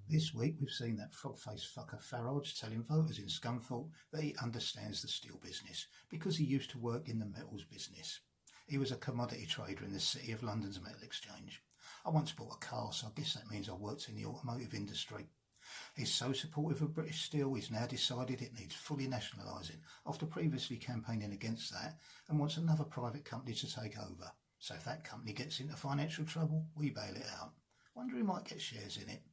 This week we've seen that frog-faced fucker Farage telling voters in Scunthorpe that he understands the steel business because he used to work in the metals business. He was a commodity trader in the City of London's metal exchange. I once bought a car, so I guess that means I worked in the automotive industry. He's so supportive of British steel he's now decided it needs fully nationalising after previously campaigning against that, and wants another private company to take over. So if that company gets into financial trouble, we bail it out. Wonder who might get shares in it.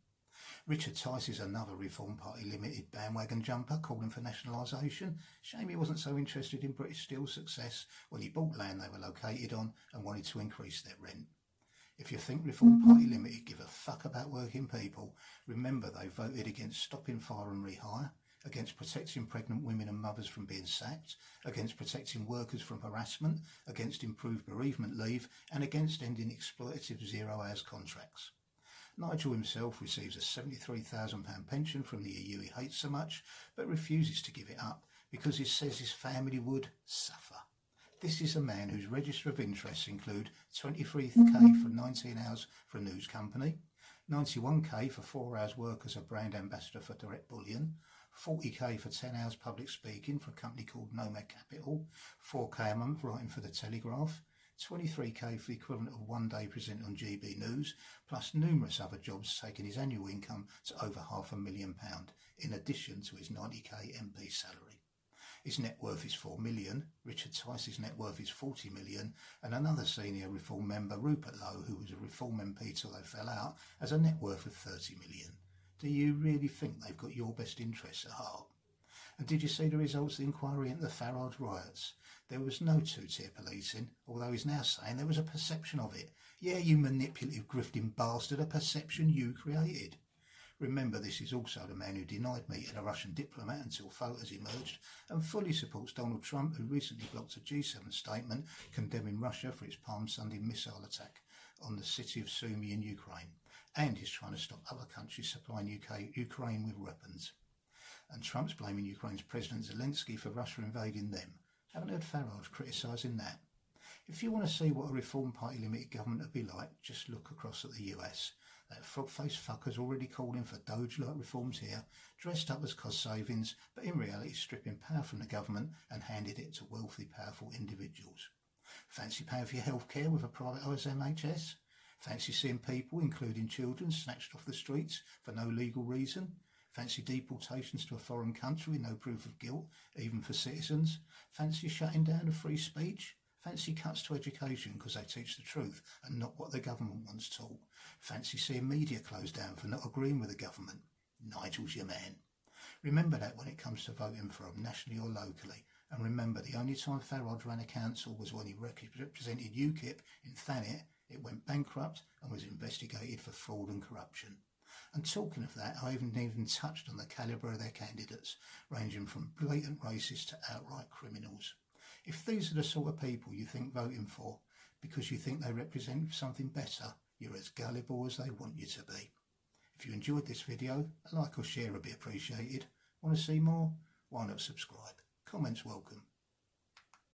Richard Tice is another Reform Party Ltd bandwagon jumper calling for nationalisation. Shame he wasn't so interested in British Steel's success when he bought land they were located on and wanted to increase their rent. If you think Reform Party Ltd give a fuck about working people, remember they voted against stopping fire and rehire, against protecting pregnant women and mothers from being sacked, against protecting workers from harassment, against improved bereavement leave, and against ending exploitative zero-hours contracts. Nigel himself receives a £73,000 pension from the EU he hates so much, but refuses to give it up because he says his family would suffer. This is a man whose register of interests include 23k for 19 hours for a news company, 91k for 4 hours work as a brand ambassador for Direct Bullion, 40k for 10 hours public speaking for a company called Nomad Capital, 4k a month writing for The Telegraph, 23k for the equivalent of 1 day presenting on GB News, plus numerous other jobs taking his annual income to over £500,000, in addition to his 90k MP salary. His net worth is 4 million, Richard Tice's net worth is 40 million, and another senior Reform member, Rupert Lowe, who was a Reform MP till they fell out, has a net worth of 30 million. Do you really think they've got your best interests at heart? And did you see the results of the inquiry into the Farage riots? There was no two-tier policing, although he's now saying there was a perception of it. Yeah, you manipulative, grifting bastard, a perception you created. Remember, this is also the man who denied meeting a Russian diplomat until photos emerged, and fully supports Donald Trump, who recently blocked a G7 statement condemning Russia for its Palm Sunday missile attack on the city of Sumy in Ukraine, and is trying to stop other countries supplying Ukraine with weapons. And Trump's blaming Ukraine's President Zelensky for Russia invading them. Haven't heard Farage criticising that. If you want to see what a Reform Party Ltd government would be like, just look across at the US. That frog-faced fucker's already calling for Doge-like reforms here, dressed up as cost savings, but in reality stripping power from the government and handed it to wealthy, powerful individuals. Fancy paying for your healthcare with a privatised NHS? Fancy seeing people, including children, snatched off the streets for no legal reason? Fancy deportations to a foreign country with no proof of guilt, even for citizens? Fancy shutting down the free speech? Fancy cuts to education because they teach the truth and not what the government wants taught? Fancy seeing media closed down for not agreeing with the government? Nigel's your man. Remember that when it comes to voting for him, nationally or locally. And remember, the only time Farage ran a council was when he represented UKIP in Thanet. It went bankrupt and was investigated for fraud and corruption. And talking of that, I haven't even touched on the calibre of their candidates, ranging from blatant racists to outright criminals. If these are the sort of people you think voting for because you think they represent something better, you're as gullible as they want you to be. If you enjoyed this video, a like or share would be appreciated. Want to see more? Why not subscribe? Comments welcome.